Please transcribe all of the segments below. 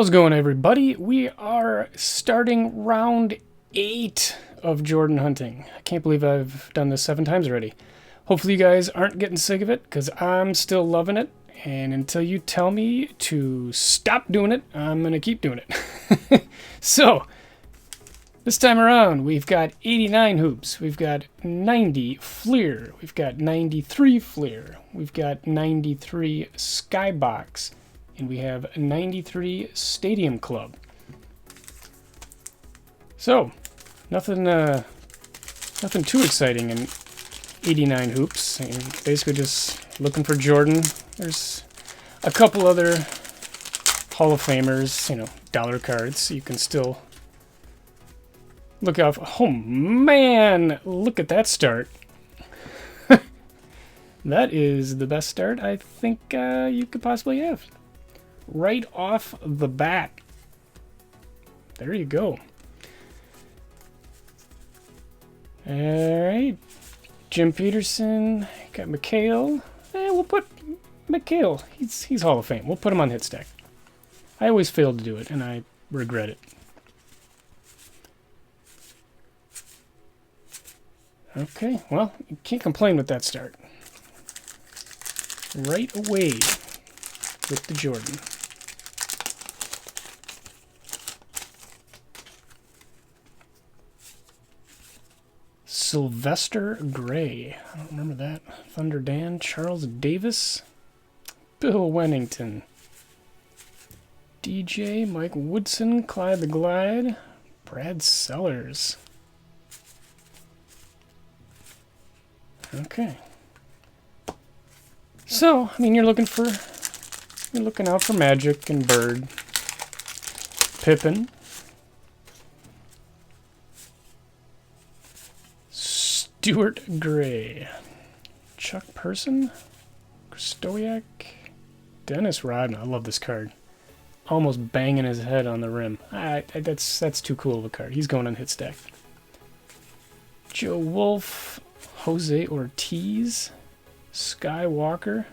How's it going, everybody? We are starting round 8 of Jordan hunting. I can't believe I've done this 7 times already. Hopefully you guys aren't getting sick of it, because I'm still loving it. And until you tell me to stop doing it, I'm going to keep doing it. So, this time around, we've got 89 hoops, we've got 90 FLIR, we've got 93 FLIR, we've got 93 Skybox, and we have 93 Stadium Club. So, nothing too exciting in 89 hoops. And basically just looking for Jordan. There's a couple other Hall of Famers, dollar cards. You can still look out for. Oh man, look at that start. That is the best start I think you could possibly have. Right off the bat. There you go. Alright. Jim Peterson. Got McHale. We'll put McHale. He's Hall of Fame. We'll put him on hit stack. I always fail to do it, and I regret it. Okay, well, you can't complain with that start. Right away with the Jordan. Sylvester Gray. I don't remember that. Thunder Dan. Charles Davis. Bill Wennington. DJ. Mike Woodson. Clyde the Glide. Brad Sellers. Okay. So, I mean, you're looking out for Magic and Bird. Pippen. Stuart Gray. Chuck Person. Stoyak. Dennis Rodman. I love this card. Almost banging his head on the rim. That's too cool of a card. He's going on hit stack. Joe Wolf. Jose Ortiz. Skywalker.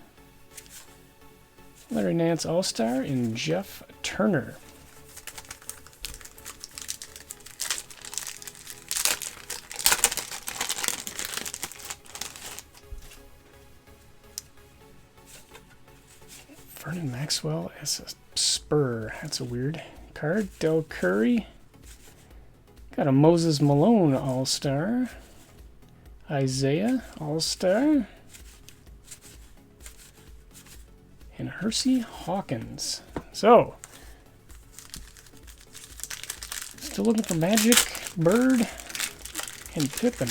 Larry Nance All-Star. And Jeff Turner. Vernon Maxwell as a Spur. That's a weird card. Del Curry. Got a Moses Malone All-Star. Isaiah All-Star. And Hersey Hawkins. So, still looking for Magic, Bird, and Pippen.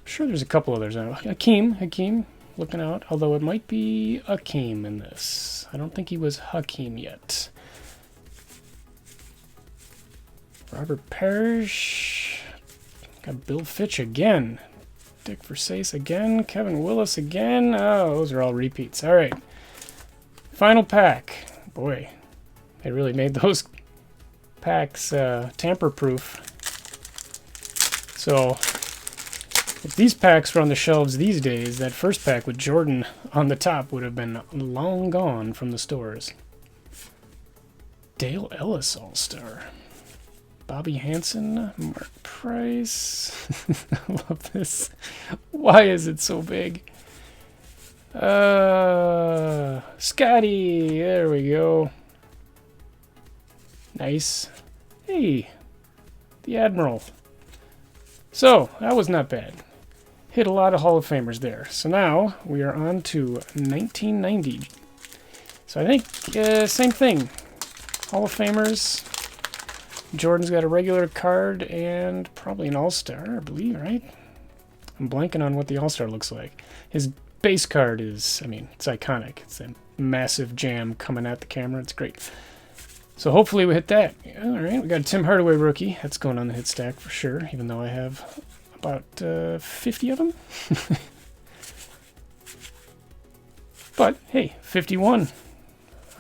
Sure, there's a couple others. Hakeem, looking out. Although it might be Akeem in this. I don't think he was Hakeem yet. Robert Parrish. Got Bill Fitch again. Dick Versace again. Kevin Willis again. Oh, those are all repeats. All right. Final pack. Boy, they really made those packs tamper-proof. So, if these packs were on the shelves these days, that first pack with Jordan on the top would have been long gone from the stores. Dale Ellis All-Star. Bobby Hansen, Mark Price. I love this. Why is it so big? Scotty, there we go. Nice. Hey, the Admiral. So, that was not bad. Hit a lot of Hall of Famers there. So now, we are on to 1990. So I think, same thing. Hall of Famers. Jordan's got a regular card and probably an All-Star, I believe, right? I'm blanking on what the All-Star looks like. His base card is, it's iconic. It's a massive jam coming at the camera. It's great. So hopefully we hit that. All right, we got a Tim Hardaway rookie. That's going on the hit stack for sure, even though I have about 50 of them. But hey, 51.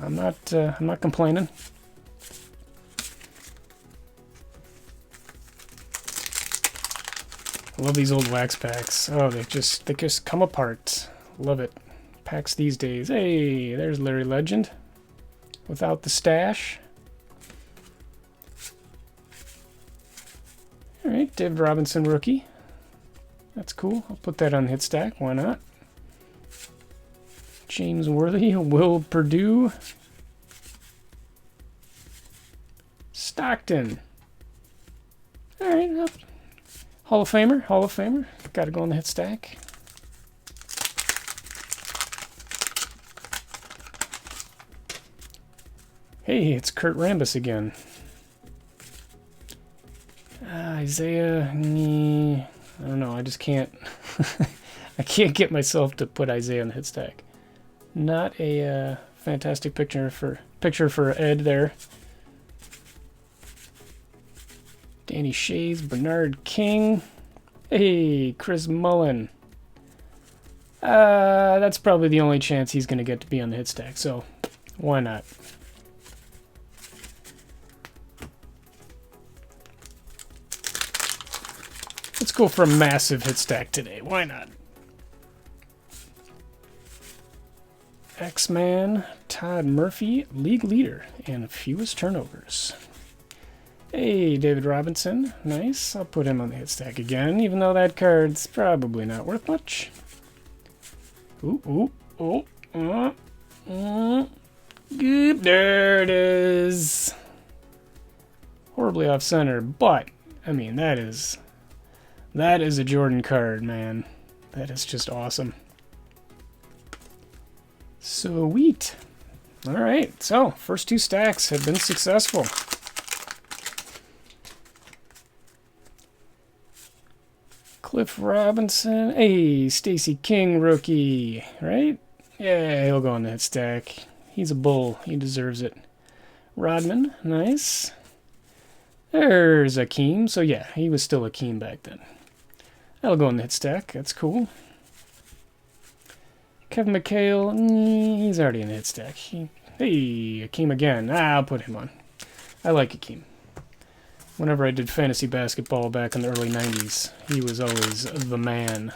I'm not complaining. I love these old wax packs. Oh, they just come apart. Love it. packs these days. Hey, there's Larry Legend. Without the stash. Alright, David Robinson rookie. That's cool. I'll put that on the hit stack. Why not? James Worthy, Will Purdue. Stockton. Alright, Hall of Famer, Hall of Famer. Gotta go on the hit stack. Hey, it's Kurt Rambis again. Isaiah, I don't know, I just can't. I can't get myself to put Isaiah on the hit stack. Not a fantastic picture for Ed there. Danny Shays, Bernard King. Hey, Chris Mullen. That's probably the only chance he's going to get to be on the hit stack, so why not? Let's go for a massive hit stack today. Why not? X-Man, Todd Murphy, league leader, and fewest turnovers. Hey, David Robinson. Nice. I'll put him on the hit stack again, even though that card's probably not worth much. Good. There it is. Horribly off center, but, I mean, that is a Jordan card, man. That is just awesome. Sweet. Alright, so first two stacks have been successful. Cliff Robinson. Hey, Stacey King rookie, right? Yeah, he'll go on that stack. He's a bull. He deserves it. Rodman, nice. There's Akeem. So yeah, he was still Akeem back then. That'll go on the hit stack. That's cool. Kevin McHale, he's already in the hit stack. Hey, Akeem again. I'll put him on. I like Akeem. Whenever I did fantasy basketball back in the early 90s, he was always the man.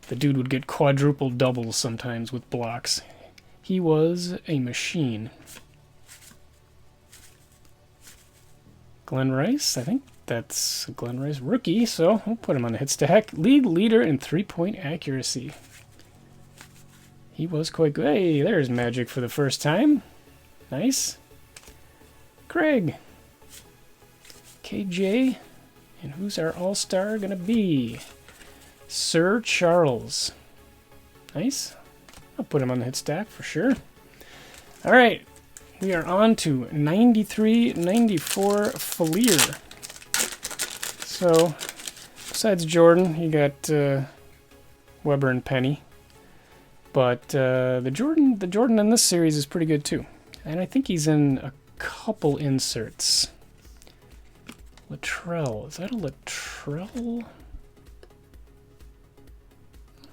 The dude would get quadruple doubles sometimes with blocks. He was a machine. Glenn Rice, I think that's Glenn Rice rookie, so we'll put him on the hit stack. League leader in three-point accuracy. He was quite good. Hey, there's Magic for the first time. Nice. Craig. KJ. And who's our all-star going to be? Sir Charles. Nice. I'll put him on the hit stack for sure. All right. We are on to 93-94 Fleer. So, besides Jordan, you got Weber and Penny. But the Jordan in this series is pretty good too. And I think he's in a couple inserts. Latrell. Is that a Latrell? I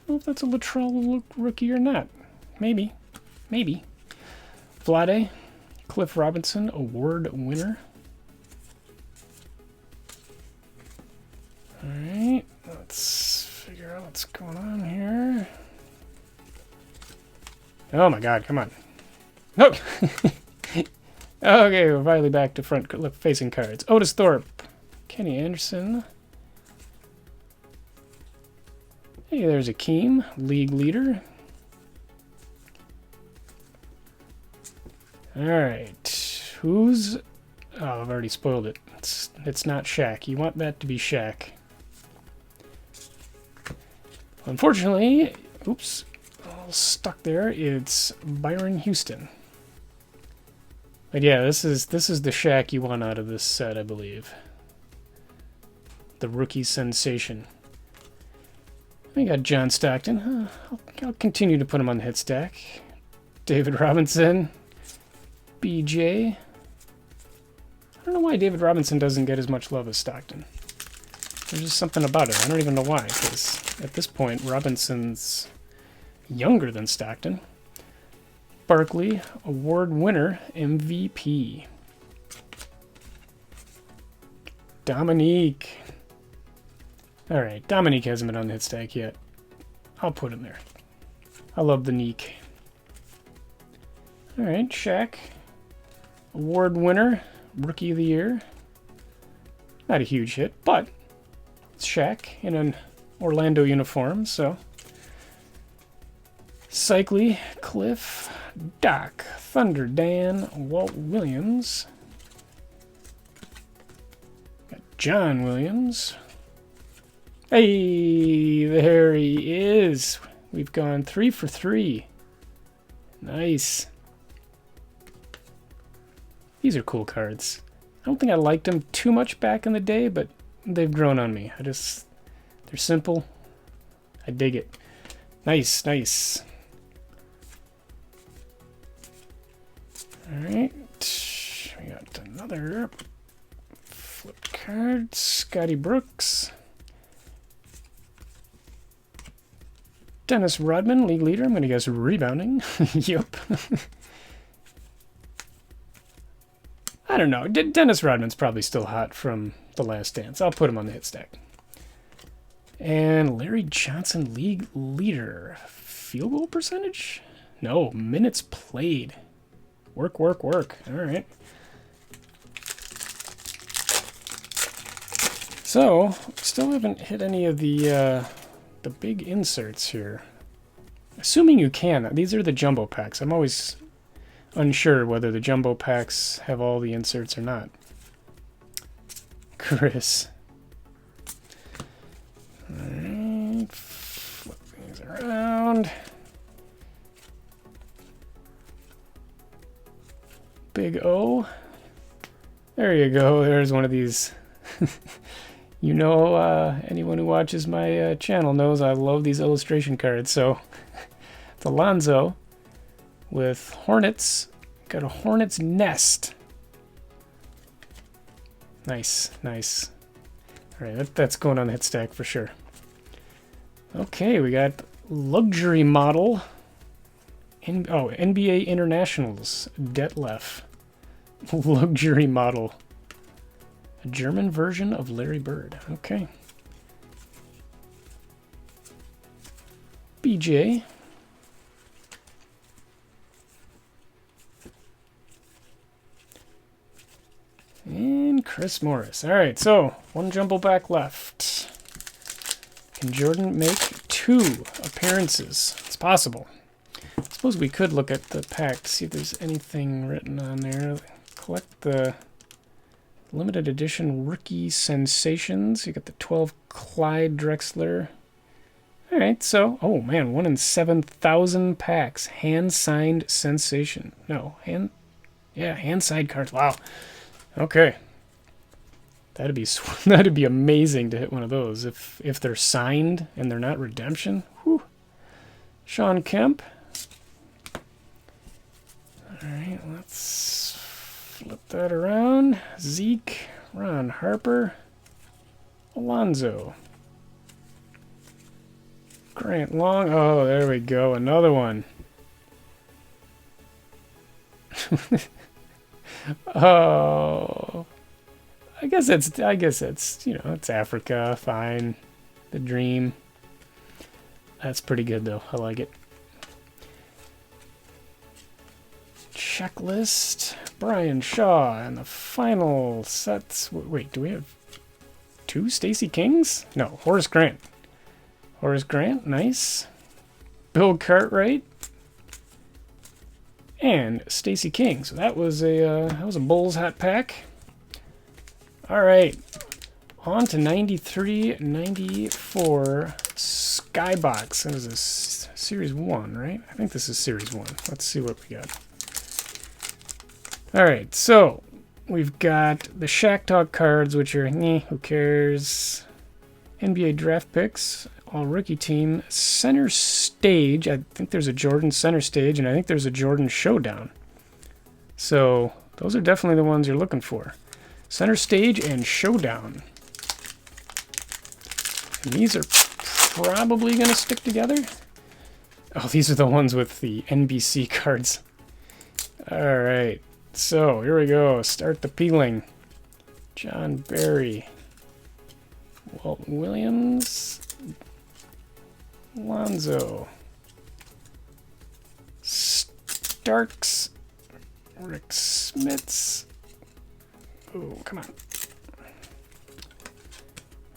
don't know if that's a Latrell rookie or not. Maybe. Maybe. Vlade. Cliff Robinson, award winner. Alright. Let's figure out what's going on here. Oh my god, come on. No! Okay, we're finally back to front-facing cards. Otis Thorpe. Kenny Anderson. Hey, there's Akeem, league leader. Alright. Who's... Oh, I've already spoiled it. It's not Shaq. You want that to be Shaq. Unfortunately... Oops. All stuck there. It's Byron Houston. But yeah, this is the Shaq you want out of this set, I believe. The rookie sensation. We got John Stockton. I'll continue to put him on the hit stack. David Robinson. BJ. I don't know why David Robinson doesn't get as much love as Stockton. There's just something about it. I don't even know why, because at this point, Robinson's younger than Stockton. Barkley, award winner, MVP. Dominique. Alright, Dominique hasn't been on the hit stack yet. I'll put him there. I love the Neek. All right, Shaq. Award winner, Rookie of the Year. Not a huge hit, but it's Shaq in an Orlando uniform, so. Cycly, Cliff, Doc, Thunder Dan, Walt Williams. Got John Williams. Hey, there he is. We've gone 3 for 3. Nice. These are cool cards. I don't think I liked them too much back in the day, but they've grown on me. They're simple. I dig it. Nice, nice. Alright. We got another flip card. Scotty Brooks. Dennis Rodman, league leader. I'm going to guess rebounding. Yup. I don't know. Dennis Rodman's probably still hot from The Last Dance. I'll put him on the hit stack. And Larry Johnson, league leader. Field goal percentage? No, minutes played. Work, work, work. All right. So, still haven't hit any of the big inserts here. Assuming you can. These are the jumbo packs. I'm always unsure whether the jumbo packs have all the inserts or not. Chris. Alright. Flip these around. Big O. There you go. There's one of these. You know, anyone who watches my channel knows I love these illustration cards. So, it's Alonzo with Hornets. Got a Hornets nest. Nice, nice. All right, that's going on the hit stack for sure. Okay, we got luxury model. NBA Internationals. Detlef. Luxury model. A German version of Larry Bird. Okay. BJ. And Chris Morris. All right, so one jumbo back left. Can Jordan make 2 appearances? It's possible. I suppose we could look at the pack to see if there's anything written on there. Collect the limited edition rookie sensations. You got the 12 Clyde Drexler. All right, so, oh man, 1 in 7,000 packs. Hand-signed sensation. No, hand-signed cards. Wow. Okay. That'd be amazing to hit one of those if they're signed and they're not redemption. Whew. Sean Kemp. All right, let's flip that around. Zeke, Ron Harper, Alonzo, Grant Long. Oh, there we go. Another one. Oh, I guess it's, you know, it's Africa. Fine. The dream. That's pretty good though. I like it. Checklist. Brian Shaw and the final sets. Wait, do we have 2 Stacey Kings? No, Horace Grant. Horace Grant, nice. Bill Cartwright. And Stacey King. So that was a Bulls hat pack. All right. On to 93, 94 Skybox. That is a Series 1, right? I think this is Series 1. Let's see what we got. All right, so we've got the Shaq Talk cards, which are, who cares? NBA draft picks, all rookie team, center stage. I think there's a Jordan center stage, and I think there's a Jordan showdown. So those are definitely the ones you're looking for. Center stage and showdown. And these are probably going to stick together. Oh, these are the ones with the NBC cards. All right. So, here we go. Start the peeling. John Barry. Walt Williams. Lonzo. Starks, Rick Smits. Oh, come on.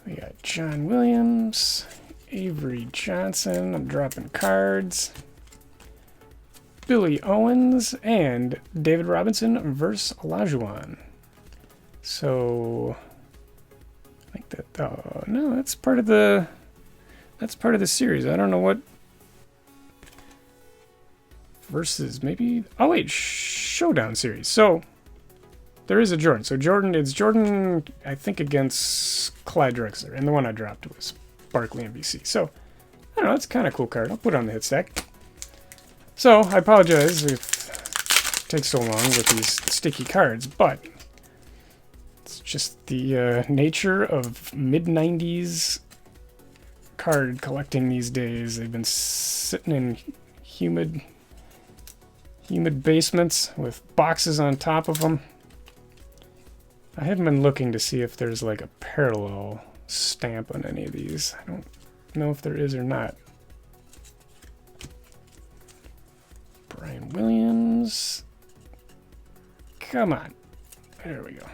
We got John Williams, Avery Johnson. I'm dropping cards. Billy Owens and David Robinson versus Olajuwon. So I think that no, that's part of the series. I don't know what versus maybe. Oh wait, Showdown series. So there is a Jordan. So it's Jordan, I think, against Clyde Drexler, and the one I dropped was Barkley MVC. So I don't know. It's kind of cool card. I'll put it on the hit stack. So I apologize if it takes so long with these sticky cards, but it's just the nature of mid-90s card collecting these days. They've been sitting in humid basements with boxes on top of them. I haven't been looking to see if there's like a parallel stamp on any of these. I don't know if there is or not. Brian Williams. Come on. There we go.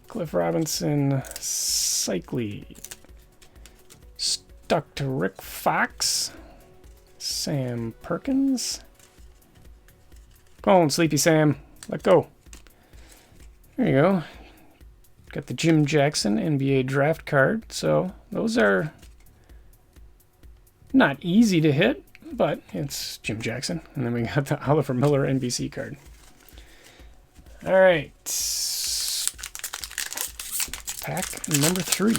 Cliff Robinson. Cycli. Stuck to Rick Fox. Sam Perkins. Come on, Sleepy Sam. Let go. There you go. Got the Jim Jackson NBA draft card. So those are not easy to hit, but it's Jim Jackson. And then we got the Oliver Miller NBC card. All right. Pack number 3.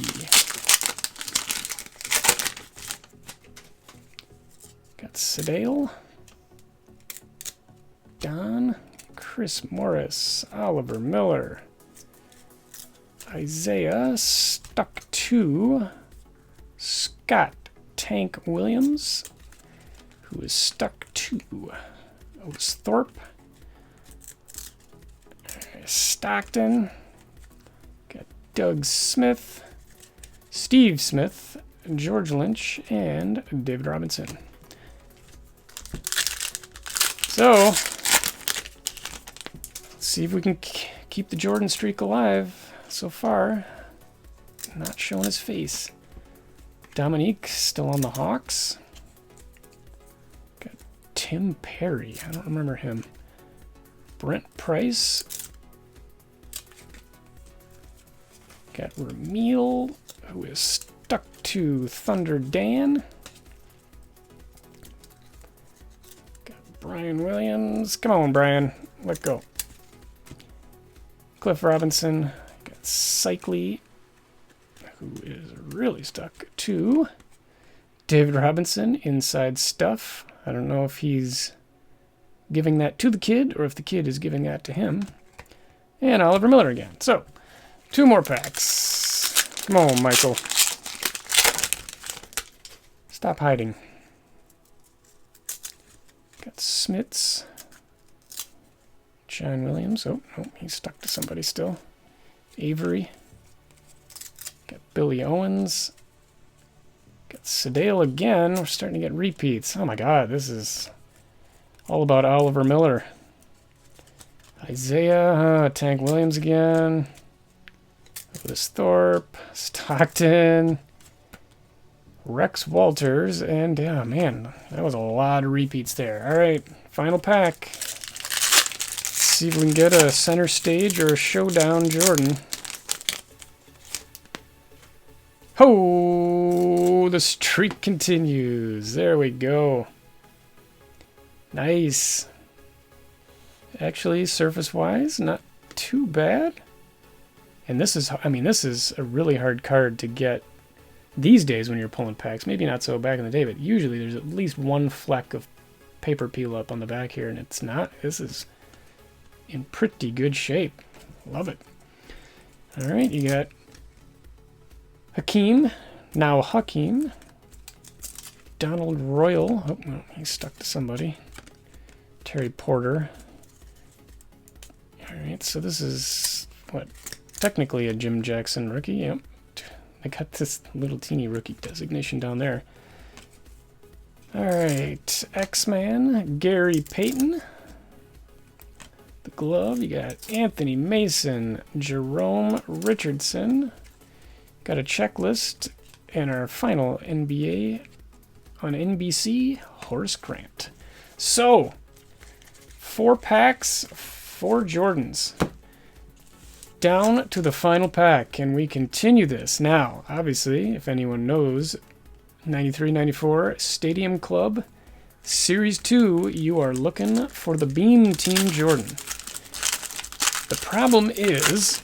Got Sedale, Don, Chris Morris, Oliver Miller, Isaiah, stuck to Scott Tank Williams, who is stuck to Otis Thorpe, Stockton, got Doug Smith, Steve Smith, George Lynch, and David Robinson. So, let's see if we can keep the Jordan streak alive. So far, not showing his face. Dominique still on the Hawks. Got Tim Perry. I don't remember him. Brent Price. Got Ramil, who is stuck to Thunder Dan. Got Brian Williams. Come on, Brian. Let go. Cliff Robinson. Got Cycli, who is really stuck to David Robinson, Inside Stuff. I don't know if he's giving that to the kid or if the kid is giving that to him. And Oliver Miller again. So, 2 more packs. Come on, Michael. Stop hiding. Got Smits. John Williams. Oh, no, he's stuck to somebody still. Avery. Got Billy Owens. Got Sedale again. We're starting to get repeats. Oh my god, this is all about Oliver Miller. Isaiah, Tank Williams again. Otis Thorpe, Stockton, Rex Walters, and yeah, man, that was a lot of repeats there. All right, final pack. Let's see if we can get a center stage or a showdown Jordan. Oh, the streak continues. There we go. Nice. Actually, surface-wise, not too bad. And this is, I mean, this is a really hard card to get these days when you're pulling packs. Maybe not so back in the day, but usually there's at least one fleck of paper peel up on the back here, and it's not. This is in pretty good shape. Love it. All right, you got Hakeem, now Hakeem. Donald Royal. Oh, no, he's stuck to somebody. Terry Porter. All right, so this is, what, technically a Jim Jackson rookie. Yep. I got this little teeny rookie designation down there. All right, X-Man, Gary Payton. The glove, you got Anthony Mason, Jerome Richardson. Got a checklist, and our final NBA on NBC, Horace Grant. So, 4 packs, 4 Jordans. Down to the final pack, and we continue this. Now, obviously, if anyone knows, 93-94 Stadium Club Series 2, you are looking for the Beam Team Jordan. The problem is,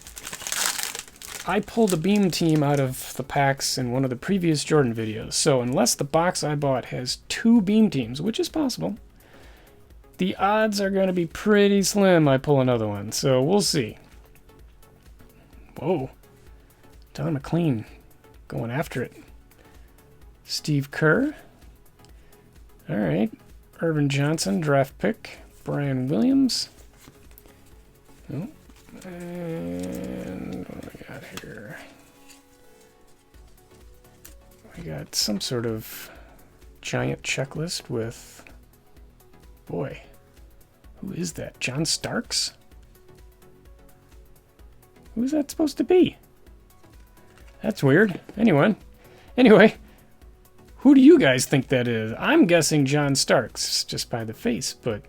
I pulled a Beam Team out of the packs in one of the previous Jordan videos, so unless the box I bought has 2 Beam Teams, which is possible, the odds are going to be pretty slim I pull another one, so we'll see. Whoa. Don McLean going after it. Steve Kerr. Alright. Irvin Johnson, draft pick. Brian Williams. Oh. And what do we got here? We got some sort of giant checklist with... Boy. Who is that? John Starks? Who's that supposed to be? That's weird. Anyway, who do you guys think that is? I'm guessing John Starks, just by the face, but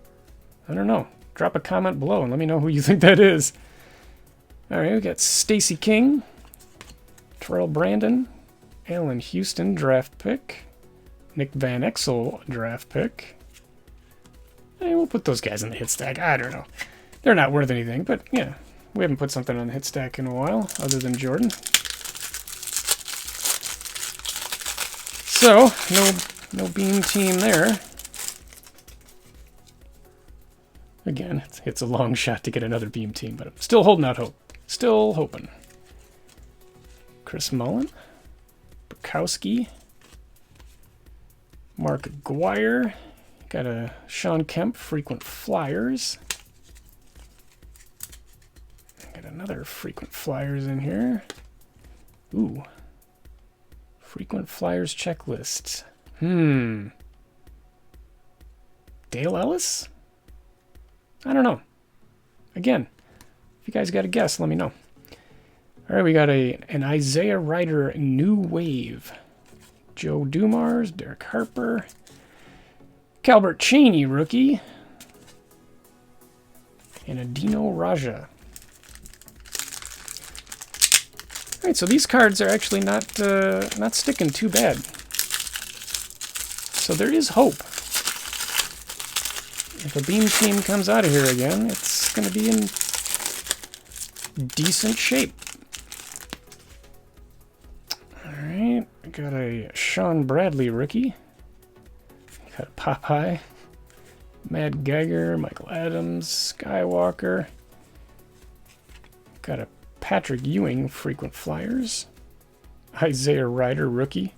I don't know. Drop a comment below and let me know who you think that is. Alright, we got Stacey King, Terrell Brandon, Allen Houston, draft pick, Nick Van Exel, draft pick. Hey, we'll put those guys in the hit stack. I don't know. They're not worth anything, but yeah. We haven't put something on the hit stack in a while, other than Jordan. So, no Beam Team there. Again, it's a long shot to get another Beam Team, but I'm still holding out hope. Still hoping. Chris Mullen. Bukowski. Mark Aguirre. Got a Sean Kemp, frequent flyers. Got another frequent flyers in here. Ooh. Frequent flyers checklist. Dale Ellis? I don't know. Again, if you guys got a guess, let me know. All right, we got an Isaiah Ryder New Wave. Joe Dumars, Derek Harper. Calbert Chaney rookie. And a Dino Raja. All right, so these cards are actually not sticking too bad. So there is hope. If a Beam Team comes out of here again, it's going to be in decent shape. All right, we got a Sean Bradley rookie. Got a Popeye, Matt Geiger, Michael Adams, Skywalker. Got a Patrick Ewing, frequent flyers. Isaiah Ryder, rookie.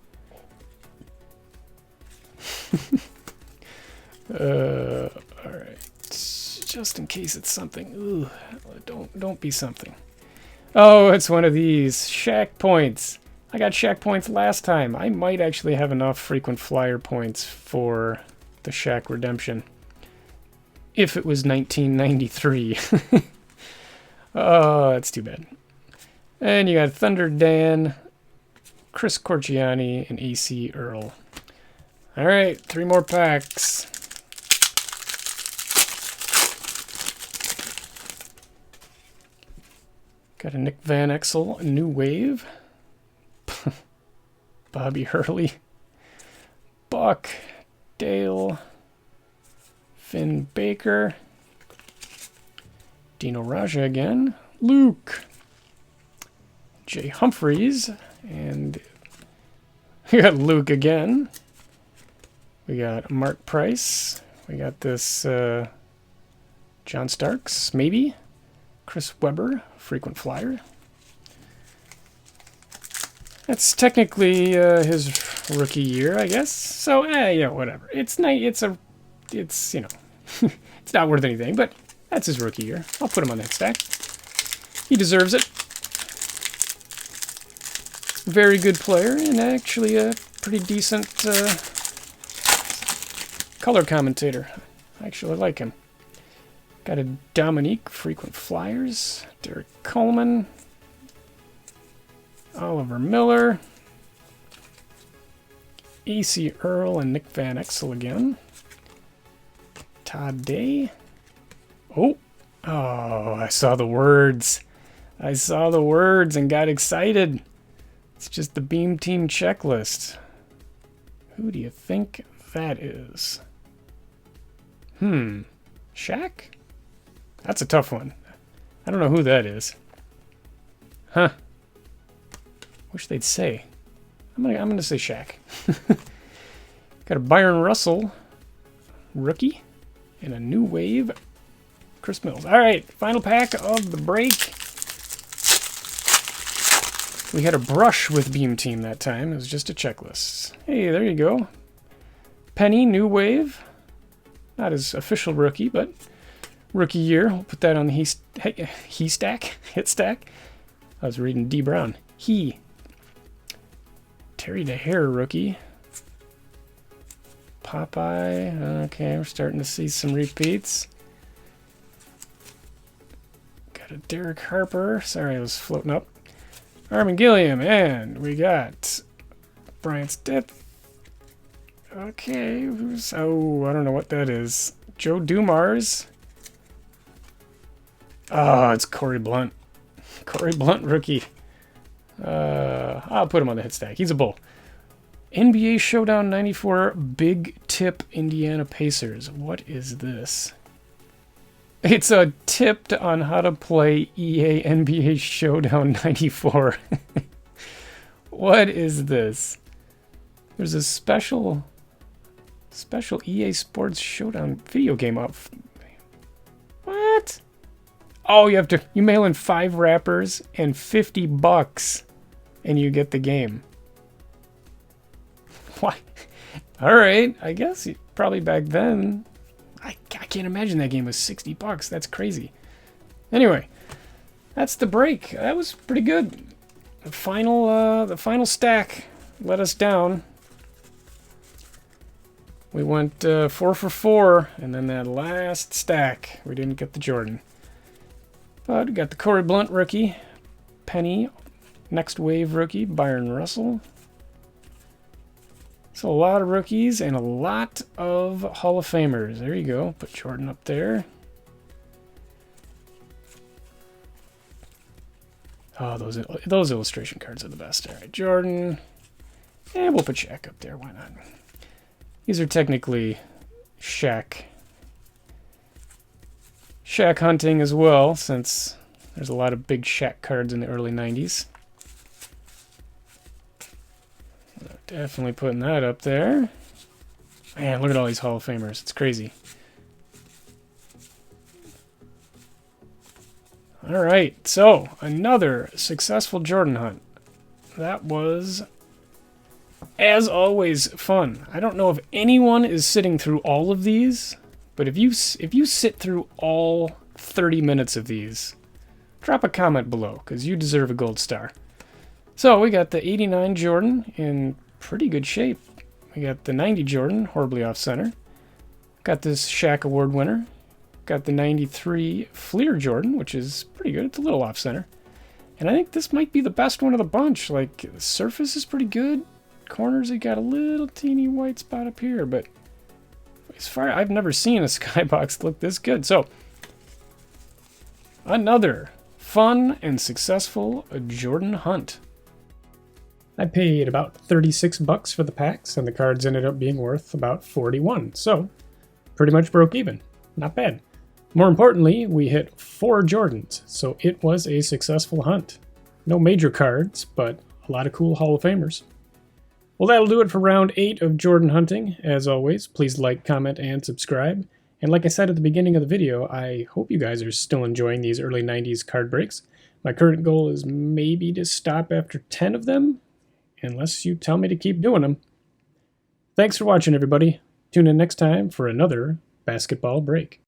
Alright. Just in case it's something. Ooh, don't be something. Oh, it's one of these. Shaq points. I got Shaq points last time. I might actually have enough frequent flyer points for the Shaq redemption. If it was 1993. Oh, that's too bad. And you got Thunder Dan, Chris Corciani, and AC Earl. All right, 3 more packs. Got a Nick Van Exel, New Wave. Bobby Hurley. Buck. Dale. Finn Baker. Dino Raja again. Luke. Jay Humphreys. And we got Luke again. We got Mark Price. We got this John Starks, maybe. Chris Webber, frequent flyer. That's technically his rookie year, I guess. So, yeah, whatever. It's nice. It's you know, it's not worth anything, but that's his rookie year. I'll put him on that stack. He deserves it. Very good player, and actually a pretty decent color commentator. I actually like him. Got a Dominique, frequent flyers. Derek Coleman. Oliver Miller. A.C. Earl and Nick Van Exel again. Todd Day. Oh, I saw the words. I saw the words and got excited. It's just the Beam Team checklist. Who do you think that is? Shaq? That's a tough one. I don't know who that is. Huh. Wish they'd say. I'm gonna say Shaq. Got a Byron Russell rookie and a new wave Chris Mills. All right, final pack of the break. We had a brush with Beam Team that time. It was just a checklist. Hey, there you go. Penny, new wave. Not his official rookie, but rookie year. We'll put that on the hit stack. I was reading D. Brown. Terry DeHare rookie. Popeye. Okay, we're starting to see some repeats. Got a Derek Harper. Sorry, I was floating up. Armin Gilliam, and we got Brian Stitt. Okay, I don't know what that is. Joe Dumars. Oh, it's Corey Blunt. Corey Blunt rookie. I'll put him on the hit stack. He's a bull. NBA Showdown 94 Big Tip Indiana Pacers. What is this? It's a tip on how to play EA NBA Showdown 94. What is this? There's a special EA Sports Showdown video game up. What? Oh, you mail in 5 wrappers and $50 and you get the game. Why? All right, I guess probably back then. I can't imagine that game was $60. That's crazy. Anyway, that's the break. That was pretty good. The final stack let us down. We went 4 for 4, and then that last stack, we didn't get the Jordan. But we got the Corey Blunt rookie, Penny, next wave rookie, Byron Russell. So a lot of rookies and a lot of Hall of Famers. There you go. Put Jordan up there. Oh, those illustration cards are the best. All right, Jordan. And we'll put Shaq up there. Why not? These are technically Shaq hunting as well, since there's a lot of big Shaq cards in the early 90s. Definitely putting that up there. Man, look at all these Hall of Famers. It's crazy. All right, so another successful Jordan hunt. That was, as always, fun. I don't know if anyone is sitting through all of these, but if you sit through all 30 minutes of these, drop a comment below, because you deserve a gold star. So we got the 89 Jordan in pretty good shape. We got the 90 Jordan, horribly off center. Got this Shaq Award winner. Got the 93 Fleer Jordan, which is pretty good. It's a little off center. And I think this might be the best one of the bunch. Like, the surface is pretty good. Corners, you got a little teeny white spot up here, but as far I've never seen a Skybox look this good. So, another fun and successful Jordan hunt. I paid about $36 for the packs, and the cards ended up being worth about $41. So, pretty much broke even. Not bad. More importantly, we hit 4 Jordans, so it was a successful hunt. No major cards, but a lot of cool Hall of Famers. Well, that'll do it for round 8 of Jordan hunting. As always, please like, comment, and subscribe. And like I said at the beginning of the video, I hope you guys are still enjoying these early 90s card breaks. My current goal is maybe to stop after 10 of them, unless you tell me to keep doing them. Thanks for watching, everybody. Tune in next time for another basketball break.